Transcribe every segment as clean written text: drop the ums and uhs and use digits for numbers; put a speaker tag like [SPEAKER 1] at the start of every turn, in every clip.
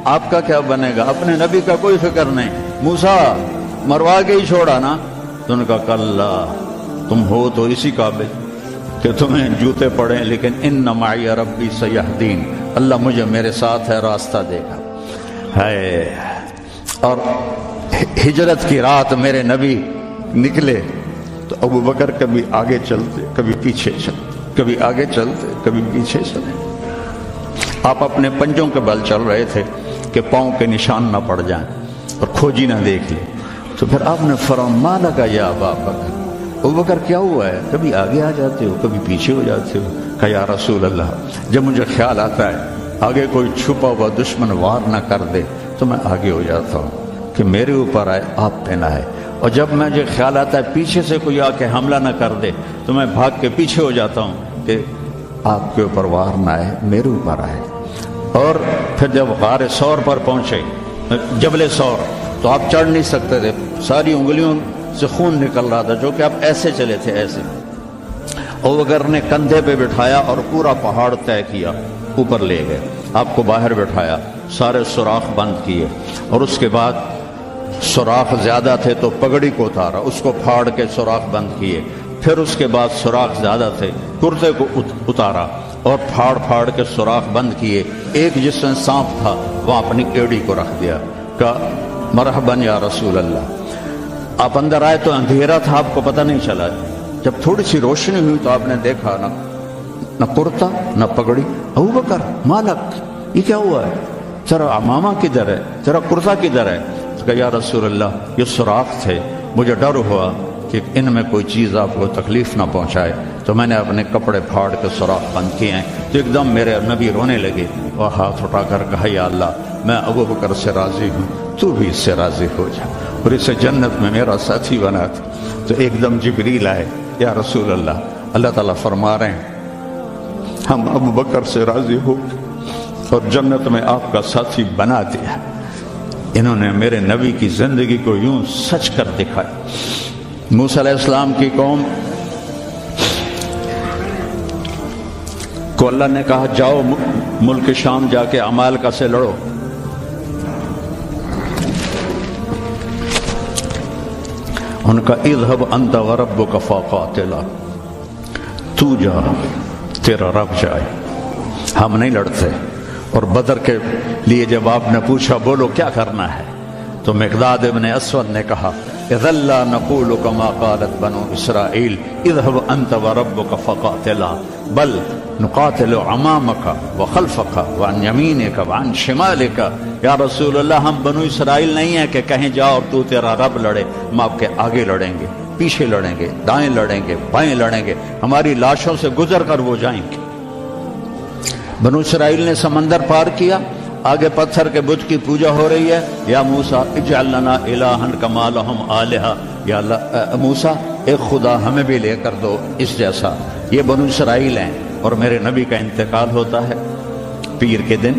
[SPEAKER 1] آپ کا کیا بنے گا؟ اپنے نبی کا کوئی فکر نہیں. موسیٰ مروا کے ہی چھوڑا نا. تو ان کا کلا، تم ہو تو اسی قابل کہ تمہیں جوتے پڑیں، لیکن ان معی ربی سیہدین، اللہ مجھے میرے ساتھ ہے، راستہ دے گا. ہے اور ہجرت کی رات میرے نبی نکلے تو ابو بکر کبھی آگے چلتے کبھی پیچھے چلتے، کبھی آگے چلتے کبھی پیچھے چلے. آپ اپنے پنجوں کے بل چل رہے تھے کہ پاؤں کے نشان نہ پڑ جائیں اور کھوجی نہ دیکھ لے. تو پھر آپ نے فرمایا ما لکا یا ابا بکر، ابو بکر کیا ہوا ہے؟ کبھی آگے آ جاتے ہو کبھی پیچھے ہو جاتے ہو. کہا یا رسول اللہ، جب مجھے خیال آتا ہے آگے کوئی چھپا ہوا دشمن وار نہ کر دے تو میں آگے ہو جاتا ہوں کہ میرے اوپر آئے، آپ پہ نہ آئے. اور جب مجھے خیال آتا ہے پیچھے سے کوئی آ کے حملہ نہ کر دے تو میں بھاگ کے پیچھے ہو جاتا ہوں کہ آپ کے اوپر وار نہ آئے، میرے اوپر آئے. اور پھر جب غار ثور پر پہنچے، جبل ثور، تو آپ چڑھ نہیں سکتے تھے، ساری انگلیوں سے خون نکل رہا تھا، جو کہ آپ ایسے چلے تھے ایسے. ابو بکر نے کندھے پہ بٹھایا اور پورا پہاڑ طے کیا، اوپر لے گئے. آپ کو باہر بٹھایا، سارے سوراخ بند کیے، اور اس کے بعد سوراخ زیادہ تھے تو پگڑی کو اتارا، اس کو پھاڑ کے سوراخ بند کیے. پھر اس کے بعد سوراخ زیادہ تھے، کرتے کو اتارا اور پھاڑ کے سوراخ بند کیے. ایک جس میں سانپ تھا وہاں اپنی ایڑی کو رکھ دیا. کہا مرحباً یا رسول اللہ. آپ اندر آئے تو اندھیرا تھا، آپ کو پتہ نہیں چلا. جب تھوڑی سی روشنی ہوئی تو آپ نے دیکھا نہ کرتا نہ پگڑی. ابو بکر مالک، یہ کیا ہوا ہے؟ ذرا عمامہ کدھر ہے، ذرا کرتا کدھر ہے؟ تو کہا یا رسول اللہ یہ سوراخ تھے، مجھے ڈر ہوا کہ ان میں کوئی چیز آپ کو تکلیف نہ پہنچائے تو میں نے اپنے کپڑے پھاڑ کے سوراخ بند کیے ہیں. تو ایک دم میرے نبی رونے لگے اور ہاتھ اٹھا کر کہا یا اللہ میں ابو بکر سے راضی ہوں، تو بھی اس سے راضی ہو جا اور اسے جنت میں میرا ساتھی بنا تھا. تو ایک دم جبریل آئے، یا رسول اللہ، اللہ تعالیٰ فرما رہے ہیں ہم ابو بکر سے راضی ہو اور جنت میں آپ کا ساتھی بنا دیا. انہوں نے میرے نبی کی زندگی کو یوں سچ کر دکھایا. موسیٰ علیہ السلام کی قوم کو اللہ نے کہا جاؤ ملک شام جا کے عمالقہ سے لڑو. ان کا اذهب انت وربک فقاتلا، تو جا تیرا رب جائے، ہم نہیں لڑتے. اور بدر کے لیے جب آپ نے پوچھا بولو کیا کرنا ہے تو مقداد ابن اسود نے کہا اذا لا نقول كما قالت بنو اسرائیل اذهب انت وربك فقاتلا بل نقاتل امامك وخلفك وعن يمينك وعن شمالك. یا رسول اللہ ہم بنو اسرائیل نہیں ہیں کہ کہیں جا اور تو تیرا رب لڑے. ہم آپ کے آگے لڑیں گے، پیچھے لڑیں گے، دائیں لڑیں گے، بائیں لڑیں گے، ہماری لاشوں سے گزر کر وہ جائیں گے. بنو اسرائیل نے سمندر پار کیا، آگے پتھر کے بت کی پوجا ہو رہی ہے. یا موسیٰ اجعل لنا الہا کما لہم آلہہ، یا اللہ موسیٰ ایک خدا ہمیں بھی لے کر دو اس جیسا. یہ بنو اسرائیل ہیں اور میرے نبی کا انتقال ہوتا ہے پیر کے دن،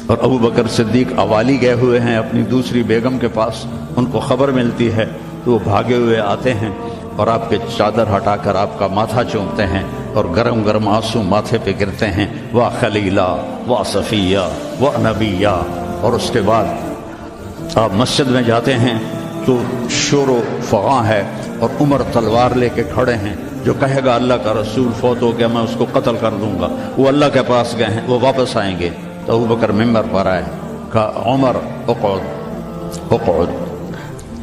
[SPEAKER 1] اور ابو بکر صدیق اوالی گئے ہوئے ہیں اپنی دوسری بیگم کے پاس. ان کو خبر ملتی ہے تو وہ بھاگے ہوئے آتے ہیں اور آپ کے چادر ہٹا کر آپ کا ماتھا چومتے ہیں اور گرم گرم آنسو ماتھے پہ گرتے ہیں. وا خلیلا وا صفیہ وا نبیہ. اور اس کے بعد آپ مسجد میں جاتے ہیں تو شور و فغاں ہے اور عمر تلوار لے کے کھڑے ہیں. جو کہے گا اللہ کا رسول فوت ہو گیا میں اس کو قتل کر دوں گا، وہ اللہ کے پاس گئے ہیں، وہ واپس آئیں گے. تو ابو بکر ممبر پر آئے، کہا عمر اقعد اقعد.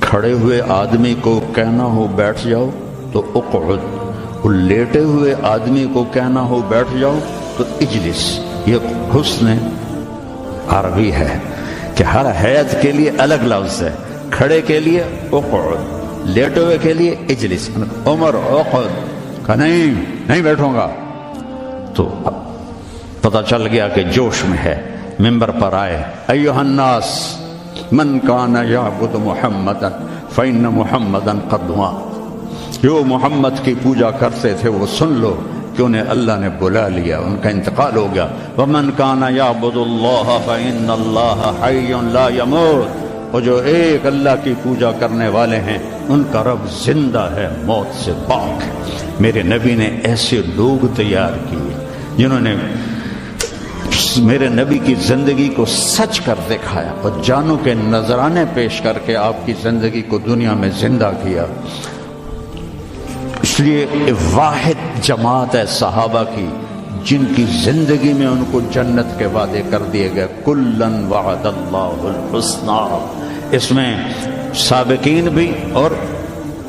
[SPEAKER 1] کھڑے ہوئے آدمی کو کہنا ہو بیٹھ جاؤ تو اقعد، وہ لیٹے ہوئے آدمی کو کہنا ہو بیٹھ جاؤ تو اجلس. یہ حسن عربی ہے کہ ہر حیت کے لیے الگ لفظ ہے. کھڑے کے لیے اقعد، لیٹے ہوئے کے لیے اجلس. عمر اقعد، کہا نہیں بیٹھوں گا. تو پتہ چل گیا کہ جوش میں ہے. ممبر پر آئے، ایھا الناس من کان یعبد محمدا فإن محمدا قد مات. جو محمد کی پوجا کرتے تھے وہ سن لو کہ انہیں اللہ نے بلا لیا، ان کا انتقال ہو گیا. ومن کان یعبد اللہ فإن اللہ حی لا یموت. اور جو ایک اللہ کی پوجا کرنے والے ہیں ان کا رب زندہ ہے، موت سے پاک ہے. میرے نبی نے ایسے لوگ تیار کیے جنہوں نے میرے نبی کی زندگی کو سچ کر دکھایا اور جانوں کے نذرانے پیش کر کے آپ کی زندگی کو دنیا میں زندہ کیا۔ اس لیے واحد جماعت ہے صحابہ کی جن کی زندگی میں ان کو جنت کے وعدے کر دیے گئے، کلن وعد اللہ الحسنی۔ اس میں سابقین بھی اور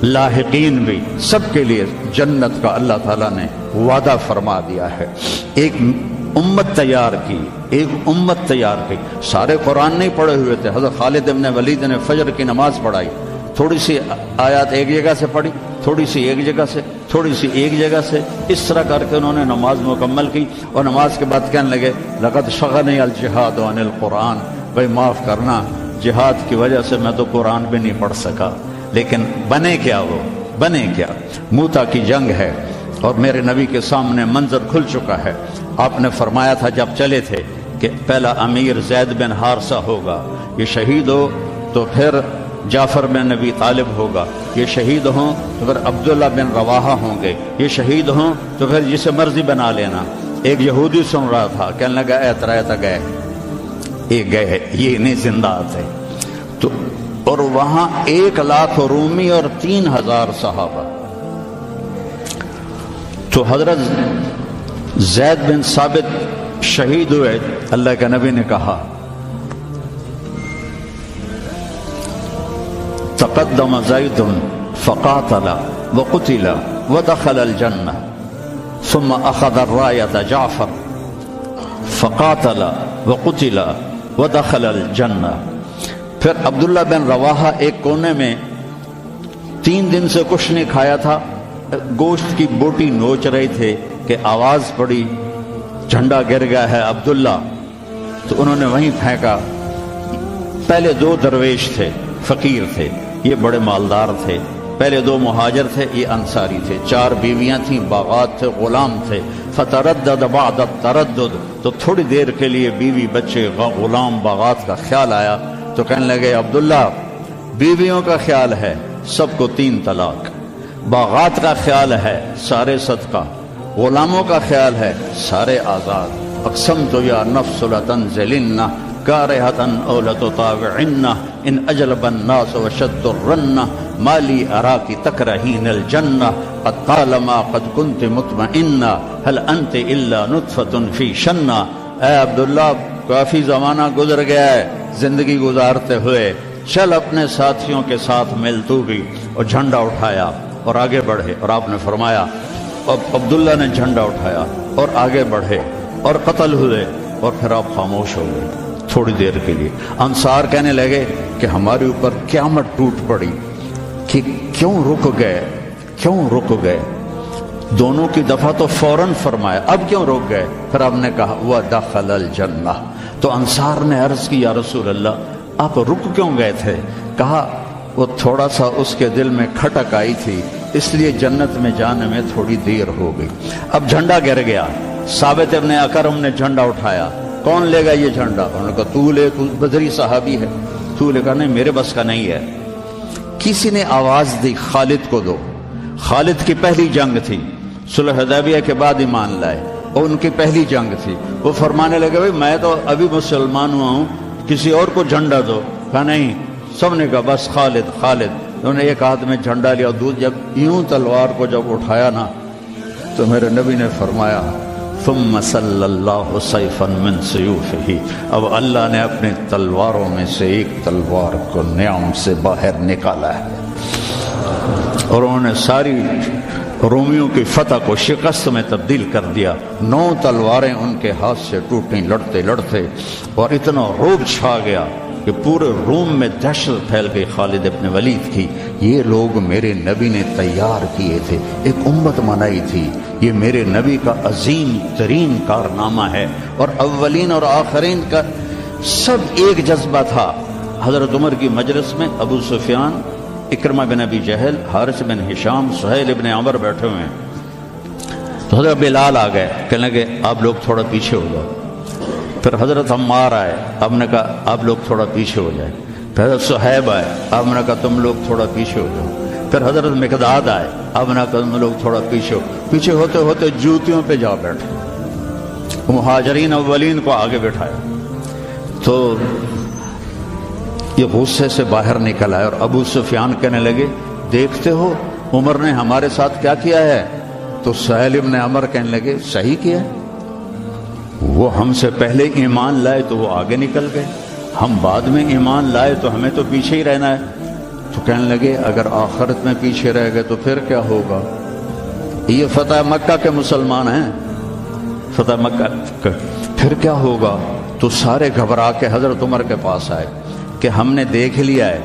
[SPEAKER 1] لاحقین بھی، سب کے لیے جنت کا اللہ تعالیٰ نے وعدہ فرما دیا ہے۔ ایک امت تیار کی، ایک امت تیار کی۔ سارے قرآن نہیں پڑھے ہوئے تھے، حضرت خالد بن ولید نے فجر کی نماز پڑھائی، تھوڑی سی آیات ایک جگہ سے پڑھی، تھوڑی سی ایک جگہ سے، تھوڑی سی ایک جگہ سے، اس طرح کر کے انہوں نے نماز مکمل کی، اور نماز کے بعد کہنے لگے لقد شغلنی الجہاد عن القرآن، بھائی معاف کرنا، جہاد کی وجہ سے میں تو قرآن بھی نہیں پڑھ سکا۔ لیکن بنے کیا؟ وہ بنے کیا؟ موتا کی جنگ ہے اور میرے نبی کے سامنے منظر کھل چکا ہے۔ آپ نے فرمایا تھا جب چلے تھے کہ پہلا امیر زید بن حارثہ ہوگا، یہ شہید ہو تو پھر جعفر بن نبی طالب ہوگا، یہ شہید ہوں تو پھر عبداللہ بن رواحہ ہوں گے، یہ شہید ہوں تو پھر جسے مرضی بنا لینا۔ ایک یہودی سن رہا تھا، کہنے لگا اے ترایتا گئے، یہ گئے، یہ نہیں زندہ تھے۔ تو اور وہاں 1,00,000 رومی اور 3,000 صحابہ۔ تو حضرت زید بن ثابت شہید ہوئے، اللہ کے نبی نے کہا تقدم زید فقاتل وقتل ودخل الجنہ ثم اخذ الرایۃ جعفر فقاتل وقتل ودخل الجنہ۔ پھر عبداللہ بن رواحہ ایک کونے میں 3 دن سے کچھ نہیں کھایا تھا، گوشت کی بوٹی نوچ رہے تھے کہ آواز پڑی جھنڈا گر گیا ہے عبداللہ، تو انہوں نے وہیں پھینکا۔ پہلے 2 درویش تھے، فقیر تھے، یہ بڑے مالدار تھے۔ پہلے 2 مہاجر تھے، یہ انصاری تھے۔ 4 بیویاں تھیں، باغات تھے، غلام تھے۔ فتردد بعد التردد، تو تھوڑی دیر کے لیے بیوی بچے غلام باغات کا خیال آیا، تو کہنے لگے عبداللہ بیویوں کا خیال ہے سب کو 3 طلاق، باغات کا خیال ہے سارے صدقہ، غلاموں کا خیال ہے سارے آزاد۔ اقسمت یا نفس لتنزلن کارہۃ او لتطاوعن ان اجلب الناس وشد الرن ما لی اراک تکرہین الجنہ قد طالما قد کنت مطمئنہ هل انت الا نطفۃ فی شنہ۔ اے عبداللہ کافی زمانہ گزر گیا ہے زندگی گزارتے ہوئے، چل اپنے ساتھیوں کے ساتھ مل تو بھی۔ اور جھنڈا اٹھایا اور آگے بڑھے، اور آپ نے فرمایا، اور عبداللہ نے جھنڈا اٹھایا اور آگے بڑھے اور قتل ہوئے، اور پھر آپ خاموش ہو گئے تھوڑی دیر کے لیے۔ انصار کہنے لگے کہ ہمارے اوپر قیامت ٹوٹ پڑی کہ کیوں رک گئے، کیوں رک گئے؟ دونوں کی دفعہ تو فوراً فرمایا، اب کیوں رک گئے؟ پھر آپ نے کہا وَدَخَلَ الْجَنَّةَ۔ تو انصار نے عرض کی یا رسول اللہ آپ رک کیوں گئے تھے؟ کہا وہ تھوڑا سا اس کے دل میں کھٹک آئی تھی، اس لیے جنت میں جانے میں تھوڑی دیر ہو گئی۔ اب جھنڈا گر گیا، ثابت ابن اکرم نے جھنڈا اٹھایا، کون لے گا یہ جھنڈا؟ انہوں نے کہا تو لے، تو بدری صحابی ہے، تو لے گا۔ نہیں میرے بس کا نہیں ہے۔ کسی نے آواز دی خالد کو دو۔ خالد کی پہلی جنگ تھی، صلح حدیبیہ کے بعد ایمان لائے، اور ان کی پہلی جنگ تھی۔ وہ فرمانے لگے بھائی میں تو ابھی مسلمان ہوا ہوں، کسی اور کو جھنڈا دو۔ کہا نہیں، سب نے کہا بس خالد خالد۔ انہوں نے ایک ہاتھ میں جھنڈا لیا، جب یوں تلوار کو جب اٹھایا نا تو میرے نبی نے فرمایا ثم صلی اللہ سیفا من سیوفہ، اب اللہ نے اپنے تلواروں میں سے ایک تلوار کو نیام سے باہر نکالا ہے، اور انہوں نے ساری رومیوں کی فتح کو شکست میں تبدیل کر دیا۔ 9 تلواریں ان کے ہاتھ سے ٹوٹیں لڑتے لڑتے، اور اتنا رعب چھا گیا کہ پورے روم میں دہشت پھیل گئی خالد ابن ولید کی۔ یہ لوگ میرے نبی نے تیار کیے تھے، ایک امت بنائی تھی، یہ میرے نبی کا عظیم ترین کارنامہ ہے، اور اولین اور آخرین کا سب ایک جذبہ تھا۔ حضرت عمر کی مجلس میں ابو سفیان، اکرمہ بن ابی جہل، حارث بن ہشام، سہیل ابن عمر بیٹھے ہوئے ہیں، تو حضرت بلال آ گئے، کہنے لگے آپ لوگ تھوڑا پیچھے ہو جاؤ۔ پھر حضرت عمار آئے، آپ نے کہا آپ لوگ تھوڑا پیچھے ہو جائیں۔ پھر حضرت صہیب آئے، آپ نے کہا تم لوگ تھوڑا پیچھے ہو جاؤ۔ پھر حضرت مقداد آئے، آپ نے کہا تم لوگ تھوڑا پیچھے ہو۔ پیچھے ہوتے ہوتے جوتیوں پہ جا بیٹھے، مہاجرین اولین کو آگے بٹھایا تو یہ غصے سے باہر نکل آئے اور ابو سفیان کہنے لگے دیکھتے ہو عمر نے ہمارے ساتھ کیا کیا ہے؟ تو سہیل ابن عمر کہنے لگے صحیح کیا، وہ ہم سے پہلے ایمان لائے تو وہ آگے نکل گئے، ہم بعد میں ایمان لائے تو ہمیں تو پیچھے ہی رہنا ہے۔ تو کہنے لگے اگر آخرت میں پیچھے رہ گئے تو پھر کیا ہوگا؟ یہ فتح مکہ کے مسلمان ہیں، فتح مکہ پھر کیا ہوگا؟ تو سارے گھبرا کے حضرت عمر کے پاس آئے کہ ہم نے دیکھ لیا ہے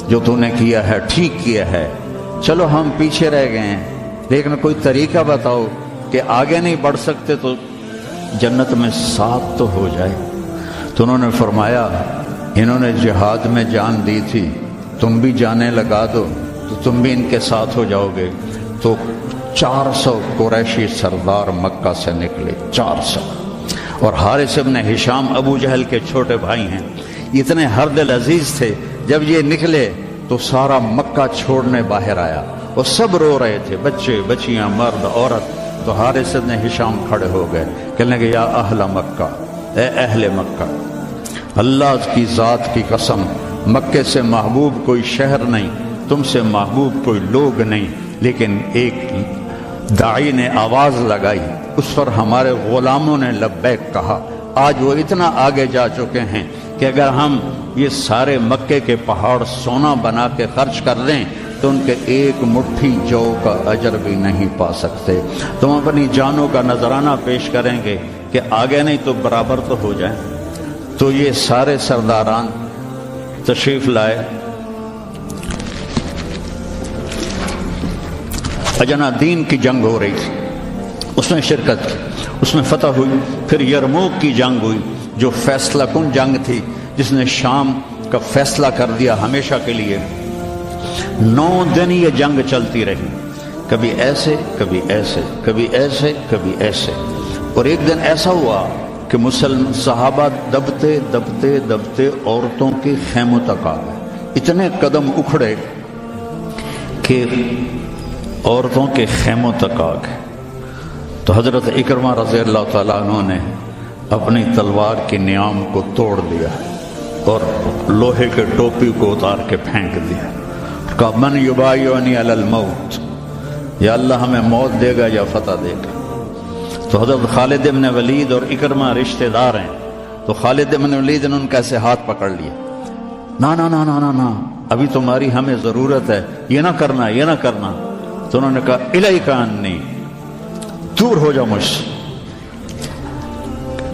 [SPEAKER 1] جو تو نے کیا ہے ٹھیک کیا ہے، چلو ہم پیچھے رہ گئے ہیں لیکن کوئی طریقہ بتاؤ کہ آگے نہیں بڑھ سکتے تو جنت میں ساتھ تو ہو جائے۔ تو انہوں نے فرمایا انہوں نے جہاد میں جان دی تھی، تم بھی جانیں لگا دو تو تم بھی ان کے ساتھ ہو جاؤ گے۔ تو 400 قریشی سردار مکہ سے نکلے، 400، اور حارث ابن ہشام ابو جہل کے چھوٹے بھائی ہیں، اتنے ہر دل عزیز تھے۔ جب یہ نکلے تو سارا مکہ چھوڑنے باہر آیا اور سب رو رہے تھے، بچے بچیاں مرد عورت۔ تو حارث ابن ہشام کھڑے ہو گئے، کہنے لگے یا اہل مکہ، اے اہل مکہ، اللہ کی ذات کی قسم مکے سے محبوب کوئی شہر نہیں، تم سے محبوب کوئی لوگ نہیں، لیکن ایک داعی نے آواز لگائی، اس پر ہمارے غلاموں نے لبیک کہا۔ آج وہ اتنا آگے جا چکے ہیں کہ اگر ہم یہ سارے مکے کے پہاڑ سونا بنا کے خرچ کر دیں تو ان کے ایک مٹھی جو کا اجر بھی نہیں پا سکتے۔ تم اپنی جانوں کا نذرانہ پیش کریں گے کہ آگے نہیں تو برابر تو ہو جائیں۔ تو یہ سارے سرداران تشریف لائے، اجنا دین کی جنگ ہو رہی تھی، اس میں شرکت کی، اس میں فتح ہوئی۔ پھر یرموک کی جنگ ہوئی جو فیصلہ کن جنگ تھی، جس نے شام کا فیصلہ کر دیا ہمیشہ کے لیے۔ 9 دن یہ جنگ چلتی رہی، کبھی ایسے کبھی ایسے کبھی ایسے کبھی ایسے، اور ایک دن ایسا ہوا کہ صحابہ دبتے دبتے دبتے عورتوں کے خیموں تک آ گئے، اتنے قدم اکھڑے کہ عورتوں کے خیموں تک آ گئے۔ تو حضرت اکرمہ رضی اللہ تعالیٰ عنہ نے اپنی تلوار کی نیام کو توڑ دیا اور لوہے کے ٹوپی کو اتار کے پھینک دیا، کہا من یبایعنی علی الموت، یا اللہ ہمیں موت دے گا یا فتح دے گا۔ تو حضرت خالد بن ولید اور اکرمہ رشتہ دار ہیں، تو خالد بن ولید نے ان کا ایسے ہاتھ پکڑ لیا، نا نا نا نا نا نا، ابھی تمہاری ہمیں ضرورت ہے، یہ نہ کرنا یہ نہ کرنا۔ تو انہوں نے کہا الیک عنی، دور ہو جاؤ مجھ سے،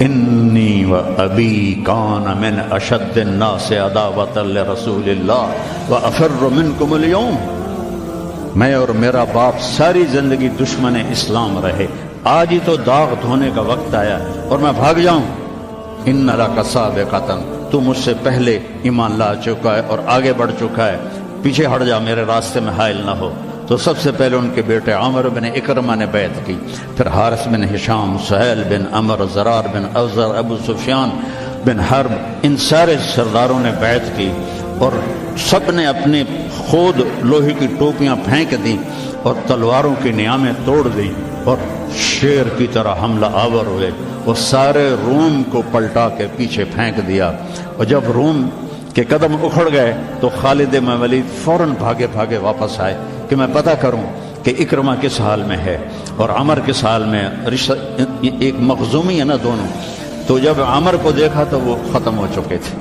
[SPEAKER 1] انی و ابی کان من اشد الناس عداوۃ لرسول اللہ و افر منکم اليوم، میں اور میرا باپ ساری زندگی دشمن اسلام رہے، آج ہی تو داغ دھونے کا وقت آیا اور میں بھاگ جاؤں۔ ان لک سابقۃ، تو مجھ سے پہلے ایمان لا چکا ہے اور آگے بڑھ چکا ہے، پیچھے ہٹ جا، میرے راستے میں حائل نہ ہو۔ تو سب سے پہلے ان کے بیٹے عامر بن اکرمہ نے بیعت کی، پھر حارث بن ہشام، سہیل بن عمر، زرار بن اوزر، ابو سفیان بن حرب، ان سارے سرداروں نے بیعت کی، اور سب نے اپنے خود لوہے کی ٹوپیاں پھینک دیں اور تلواروں کی نیامیں توڑ دیں اور شیر کی طرح حملہ آور ہوئے، اور سارے روم کو پلٹا کے پیچھے پھینک دیا۔ اور جب روم کے قدم اکھڑ گئے تو خالد بن ولید فوراً بھاگے بھاگے واپس آئے کہ میں پتہ کروں کہ اکرمہ کس حال میں ہے اور عمر کس حال میں، ایک مخزومی ہے نا دونوں۔ تو جب عمر کو دیکھا تو وہ ختم ہو چکے تھے،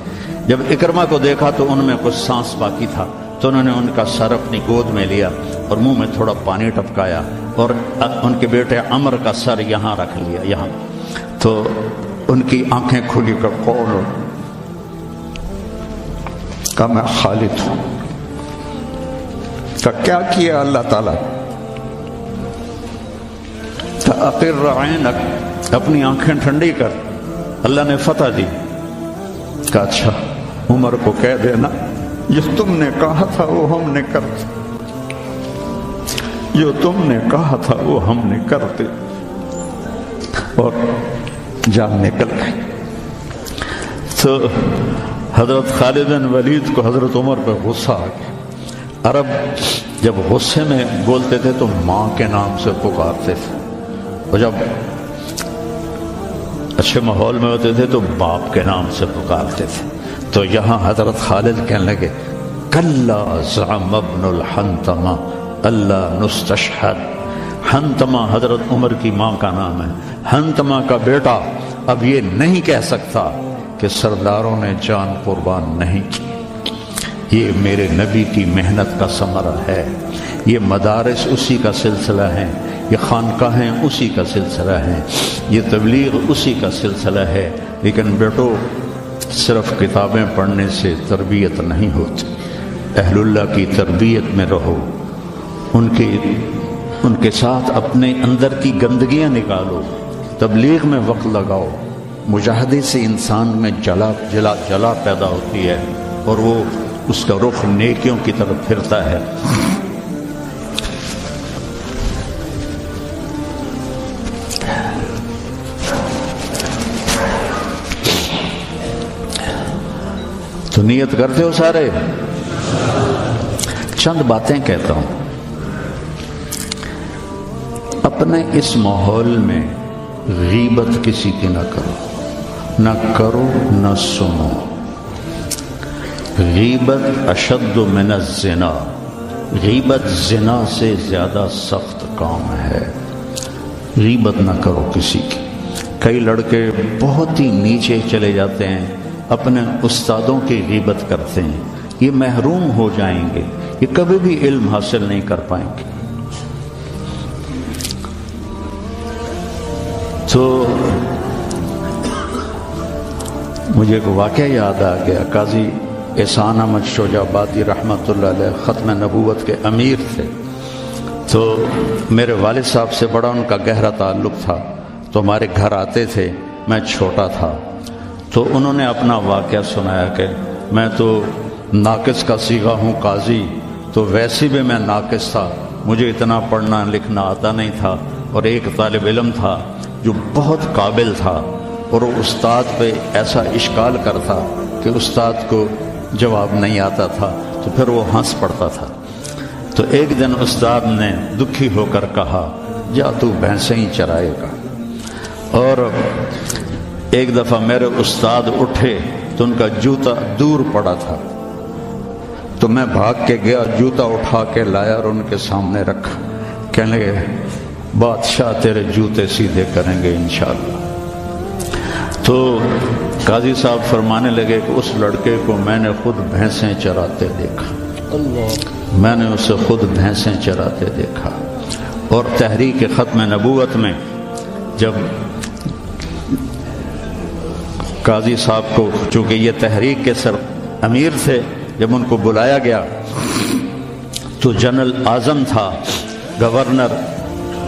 [SPEAKER 1] جب اکرمہ کو دیکھا تو ان میں کچھ سانس باقی تھا، تو انہوں نے ان کا سر اپنی گود میں لیا اور منہ میں تھوڑا پانی ٹپکایا اور ان کے بیٹے عمر کا سر یہاں رکھ لیا، یہاں۔ تو ان کی آنکھیں کھلی کر کون ہو؟ کہا میں خالد ہوں۔ کہا کیا کیا اللہ تعالیٰ؟ کہا اقر عینک، اپنی آنکھیں ٹھنڈی کر، اللہ نے فتح دی۔ کہا اچھا عمر کو کہہ دینا جو تم نے کہا تھا وہ ہم نے کرتے، جو تم نے کہا تھا وہ ہم نے کرتے، اور جان نکل گئی۔ تو حضرت خالد بن ولید کو حضرت عمر پہ غصہ آ گیا۔ عرب جب غصے میں بولتے تھے تو ماں کے نام سے پکارتے تھے، اور جب اچھے ماحول میں ہوتے تھے تو باپ کے نام سے پکارتے تھے. تو یہاں حضرت خالد کہنے لگے کلا زعم ابن الحنتمہ اللہ نستشہد. حنتمہ حضرت عمر کی ماں کا نام ہے. حنتمہ کا بیٹا اب یہ نہیں کہہ سکتا کہ سرداروں نے جان قربان نہیں کی. یہ میرے نبی کی محنت کا ثمرہ ہے. یہ مدارس اسی کا سلسلہ ہے. یہ خانقاہیں اسی کا سلسلہ ہے. یہ تبلیغ اسی کا سلسلہ ہے. لیکن بیٹو صرف کتابیں پڑھنے سے تربیت نہیں ہوتی. اہل اللہ کی تربیت میں رہو. ان کے ساتھ اپنے اندر کی گندگیاں نکالو. تبلیغ میں وقت لگاؤ. مجاہدے سے انسان میں جلا پیدا ہوتی ہے اور وہ اس کا رخ نیکیوں کی طرف پھرتا ہے. تو نیت کرتے ہو سارے؟ چند باتیں کہتا ہوں. اپنے اس ماحول میں غیبت کسی کی نہ کرو نہ سنو. غیبت اشد من الزنا. غیبت زنا سے زیادہ سخت کام ہے. غیبت نہ کرو کسی کی. کئی لڑکے بہت ہی نیچے چلے جاتے ہیں, اپنے استادوں کی غیبت کرتے ہیں. یہ محروم ہو جائیں گے. یہ کبھی بھی علم حاصل نہیں کر پائیں گے. تو مجھے ایک واقعہ یاد آ گیا. قاضی احسان احمد شجاعبادی رحمۃ اللہ علیہ ختم نبوت کے امیر تھے. تو میرے والد صاحب سے بڑا ان کا گہرا تعلق تھا. تو ہمارے گھر آتے تھے. میں چھوٹا تھا تو انہوں نے اپنا واقعہ سنایا کہ میں تو ناقص کا صیغہ ہوں قاضی. تو ویسے بھی میں ناقص تھا. مجھے اتنا پڑھنا لکھنا آتا نہیں تھا. اور ایک طالب علم تھا جو بہت قابل تھا اور وہ استاد پہ ایسا اشکال کرتا کہ استاد کو جواب نہیں آتا تھا. تو پھر وہ ہنس پڑتا تھا. تو ایک دن استاد نے دکھی ہو کر کہا جا تو بھینسیں ہی چرائے گا. اور ایک دفعہ میرے استاد اٹھے تو ان کا جوتا دور پڑا تھا. تو میں بھاگ کے گیا, جوتا اٹھا کے لایا اور ان کے سامنے رکھا. کہنے لگے بادشاہ تیرے جوتے سیدھے کریں گے انشاءاللہ. تو قاضی صاحب فرمانے لگے کہ اس لڑکے کو میں نے خود بھینسیں چراتے دیکھا. میں نے اسے خود بھینسیں چراتے دیکھا. اور تحریک ختم نبوت میں جب قاضی صاحب کو, چونکہ یہ تحریک کے سر امیر تھے, جب ان کو بلایا گیا تو جنرل اعظم تھا گورنر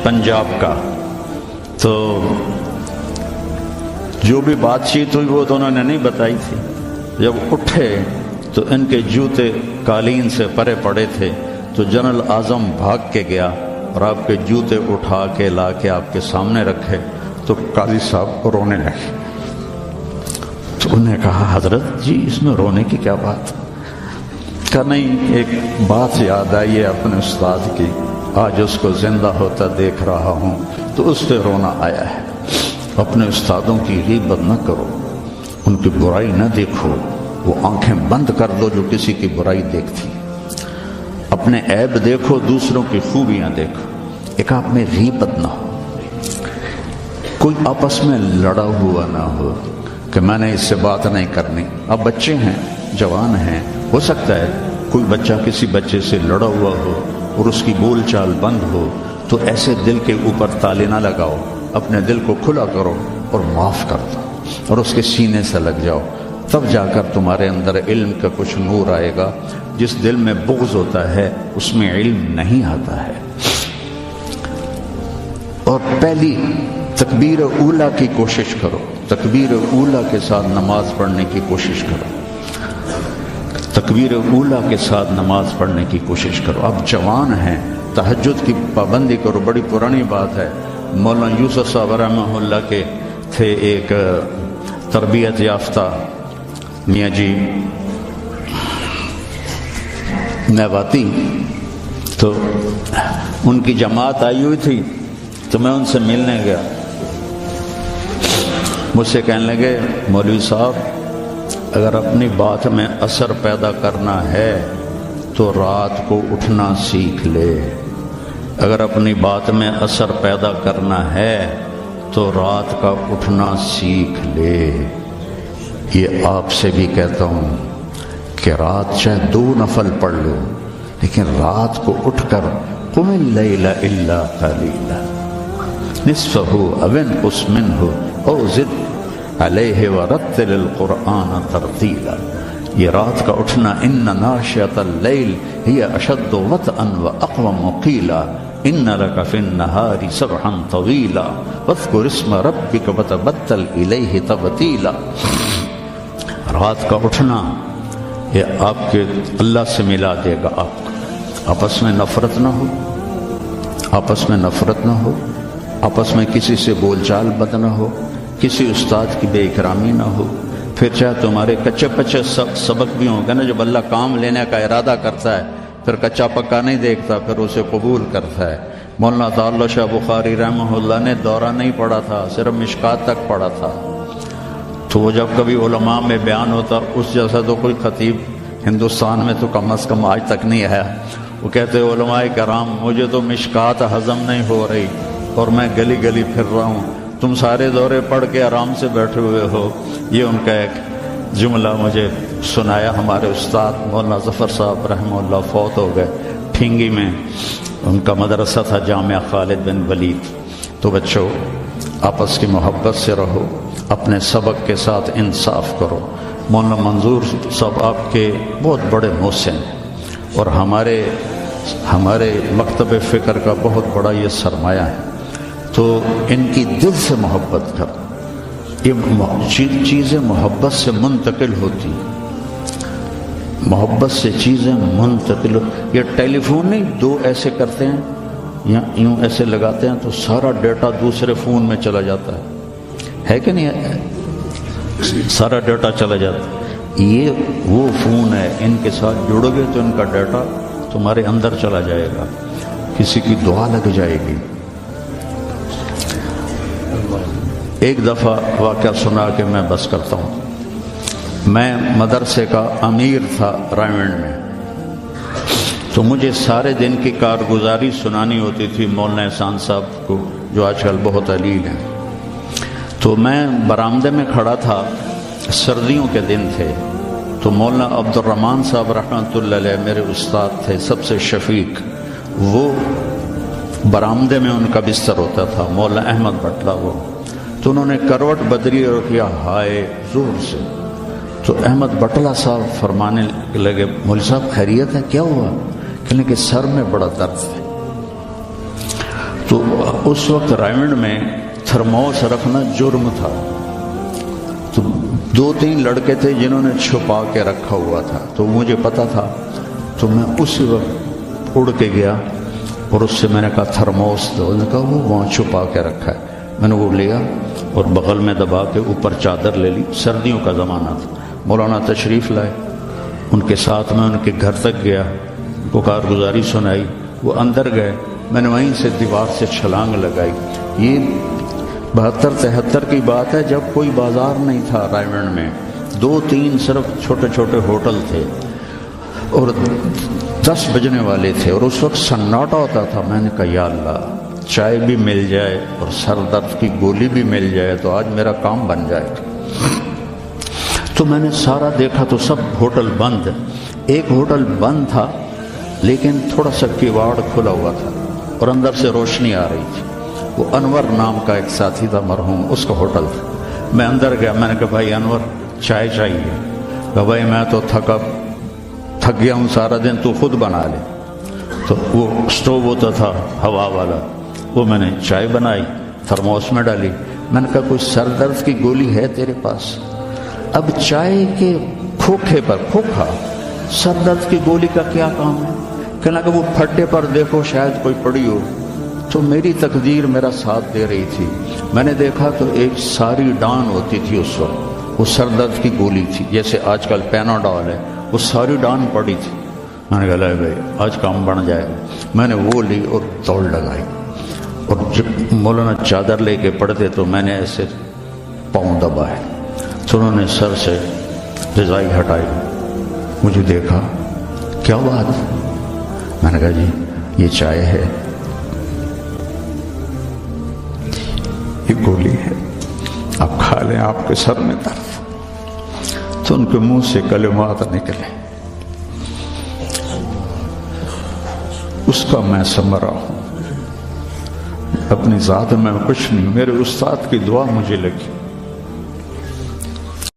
[SPEAKER 1] پنجاب کا. تو جو بھی بات چیت ہوئی وہ تو انہوں نے نہیں بتائی تھی. جب اٹھے تو ان کے جوتے قالین سے پرے پڑے تھے. تو جنرل اعظم بھاگ کے گیا اور آپ کے جوتے اٹھا کے لا کے آپ کے سامنے رکھے. تو قاضی صاحب رونے لگے. تو انہوں نے کہا حضرت جی اس میں رونے کی کیا بات؟ کہا نہیں, ایک بات یاد آئی ہے اپنے استاد کی, آج اس کو زندہ ہوتا دیکھ رہا ہوں تو اس سے رونا آیا ہے. اپنے استادوں کی غیبت نہ کرو, ان کی برائی نہ دیکھو. وہ آنکھیں بند کر دو جو کسی کی برائی دیکھتی. اپنے عیب دیکھو, دوسروں کی خوبیاں دیکھو. ایک آپ میں غیبت نہ ہو. کوئی آپس میں لڑا ہوا نہ ہو کہ میں نے اس سے بات نہیں کرنی. اب بچے ہیں, جوان ہیں, ہو سکتا ہے کوئی بچہ کسی بچے سے لڑا ہوا ہو اور اس کی بول چال بند ہو. تو ایسے دل کے اوپر تالے نہ لگاؤ. اپنے دل کو کھلا کرو اور معاف کر دو اور اس کے سینے سے لگ جاؤ. تب جا کر تمہارے اندر علم کا کچھ نور آئے گا. جس دل میں بغض ہوتا ہے اس میں علم نہیں آتا ہے. اور پہلی تکبیر اولا کی کوشش کرو. تکبیر اولا کے ساتھ نماز پڑھنے کی کوشش کرو. تکبیر اولا کے ساتھ نماز پڑھنے کی کوشش کرو. اب جوان ہیں, تہجد کی پابندی کرو. بڑی پرانی بات ہے. مولانا یوسف صاحب رحمہ اللہ کے تھے ایک تربیت یافتہ میاں جی نیواتی. تو ان کی جماعت آئی ہوئی تھی تو میں ان سے ملنے گیا. مجھ سے کہنے لگے مولوی صاحب اگر اپنی بات میں اثر پیدا کرنا ہے تو رات کو اٹھنا سیکھ لے، اگر اپنی بات میں اثر پیدا کرنا ہے تو رات کا اٹھنا سیکھ لے۔ یہ آپ سے بھی کہتا ہوں کہ رات چاہے 2 نفل پڑھ لو، لیکن رات کو اٹھ کر قم اللیل الا قلیلا نصفہ او انقص منہ او زد علیہ ورتل القرآن ترتیلا۔ یہ رات کا اٹھنا، ان ناشئۃ اللیل ہی اشد وطئا واقوم قیلا ان لک فی النہار سبحا طویلا واذکر اسم ربک وتبتل الیہ تبتیلا۔ رات کا اٹھنا یہ آپ کے اللہ سے ملا دے گا آپ کو۔ آپس میں نفرت نہ ہو، آپس میں نفرت نہ ہو، آپس میں کسی سے بول چال بد نہ ہو، کسی استاد کی بے اکرامی نہ ہو۔ پھر چاہے تمہارے کچے پچے سبق بھی ہوں گے نا، جب اللہ کام لینے کا ارادہ کرتا ہے پھر کچا پکا نہیں دیکھتا، پھر اسے قبول کرتا ہے۔ مولانا تعالی شاہ بخاری رحمہ اللہ نے دورہ نہیں پڑھا تھا، صرف مشکات تک پڑھا تھا، تو وہ جب کبھی علماء میں بیان ہوتا اس جیسا تو کوئی خطیب ہندوستان میں تو کم از کم آج تک نہیں آیا۔ وہ کہتے علماء کرام مجھے تو مشکات ہضم نہیں ہو رہی اور میں گلی گلی پھر رہا ہوں، تم سارے دورے پڑھ کے آرام سے بیٹھے ہوئے ہو۔ یہ ان کا ایک جملہ مجھے سنایا ہمارے استاد مولانا ظفر صاحب رحمہ اللہ، فوت ہو گئے۔ ٹھینگی میں ان کا مدرسہ تھا جامعہ خالد بن ولید۔ تو بچوں آپس کی محبت سے رہو، اپنے سبق کے ساتھ انصاف کرو۔ مولانا منظور صاحب آپ کے بہت بڑے محسن اور ہمارے مکتب فکر کا بہت بڑا یہ سرمایہ ہے، تو ان کی دل سے محبت کرو۔ یہ چیزیں محبت سے منتقل ہوتی، محبت سے چیزیں منتقل۔ یہ ٹیلی فون نہیں، 2 ایسے کرتے ہیں یا یوں ایسے لگاتے ہیں تو سارا ڈیٹا دوسرے فون میں چلا جاتا ہے کہ نہیں ہے؟ سارا ڈیٹا چلا جاتا ہے۔ یہ وہ فون ہے، ان کے ساتھ جڑو گے تو ان کا ڈیٹا تمہارے اندر چلا جائے گا، کسی کی دعا لگ جائے گی۔ ایک دفعہ واقعہ سنا کہ میں بس کرتا ہوں۔ میں مدرسے کا امیر تھا رائمنڈ میں، تو مجھے سارے دن کی کارگزاری سنانی ہوتی تھی مولانا احسان صاحب کو، جو آج کل بہت علیل ہیں۔ تو میں برآمدے میں کھڑا تھا، سردیوں کے دن تھے، تو مولانا عبد الرحمن صاحب رحمۃ اللہ علیہ میرے استاد تھے، سب سے شفیق، وہ برآمدے میں ان کا بستر ہوتا تھا، مولانا احمد بٹلہ وہ، تو انہوں نے کروٹ بدلی اور کیا ہائے زور سے، تو احمد بٹلہ صاحب فرمانے لگے مولوی صاحب خیریت ہے، کیا ہوا؟ کہنے کہ سر میں بڑا درد ہے۔ تو اس وقت رائمنڈ میں تھرموس رکھنا جرم تھا، تو 2-3 لڑکے تھے جنہوں نے چھپا کے رکھا ہوا تھا، تو مجھے پتا تھا، تو میں اسی وقت اڑ کے گیا اور اس سے میں نے کہا تھرموس دو، انہوں نے کہا وہ وہاں چھپا کے رکھا ہے۔ میں نے وہ لیا اور بغل میں دبا کے اوپر چادر لے لی، سردیوں کا زمانہ تھا۔ مولانا تشریف لائے، ان کے ساتھ میں ان کے گھر تک گیا، کو کارگزاری سنائی، وہ اندر گئے، میں نے وہیں سے دیوار سے چھلانگ لگائی۔ یہ 72-73 کی بات ہے، جب کوئی بازار نہیں تھا رائمنڈ میں، 2-3 صرف چھوٹے چھوٹے ہوٹل تھے اور 10 بجنے والے تھے، اور اس وقت سناٹا ہوتا تھا۔ میں نے کہا یا اللہ، چائے بھی مل جائے اور سر درد کی گولی بھی مل جائے تو آج میرا کام بن جائے گا۔ تو میں نے سارا دیکھا تو سب ہوٹل بند، ایک ہوٹل بند تھا لیکن تھوڑا سا کیواڑ کھلا ہوا تھا اور اندر سے روشنی آ رہی تھی۔ وہ انور نام کا ایک ساتھی تھا مرحوم، اس کا ہوٹل تھا۔ میں اندر گیا، میں نے کہا بھائی انور چائے چاہیے؟ کہا بھائی میں تو تھک گیا ہوں سارا دن، تو خود بنا لے۔ تو وہ سٹوو ہوتا تھا ہوا والا، وہ میں نے چائے بنائی، تھرموس میں ڈالی۔ میں نے کہا کوئی سر درد کی گولی ہے تیرے پاس؟ اب چائے کے کھوکھے پر کھوکھا، سر درد کی گولی کا کیا کام ہے؟ کہنا کہ وہ پھٹے پر دیکھو شاید کوئی پڑی ہو۔ تو میری تقدیر میرا ساتھ دے رہی تھی، میں نے دیکھا تو ایک ساری ڈان ہوتی تھی اس وقت، وہ سر درد کی گولی تھی، جیسے آج کل پیناڈول ہے، وہ ساری ڈان پڑی تھی۔ میں نے کہا لے بھائی آج کام بن جائے گا۔ میں نے وہ لی اور دوڑ لگائی، اور جب مولانا چادر لے کے پڑھتے تو میں نے ایسے پاؤں دبائے تو انہوں نے سر سے رضائی ہٹائی، مجھے دیکھا، کیا بات؟ میں نے کہا جی یہ چائے ہے، یہ گولی ہے، آپ کھا لیں، آپ کے سر میں درد۔ تو ان کے منہ سے کلمات نکلے، اس کا میں ثمرہ ہوں، اپنی ذات میں کچھ نہیں، میرے استاد کی دعا مجھے لگی۔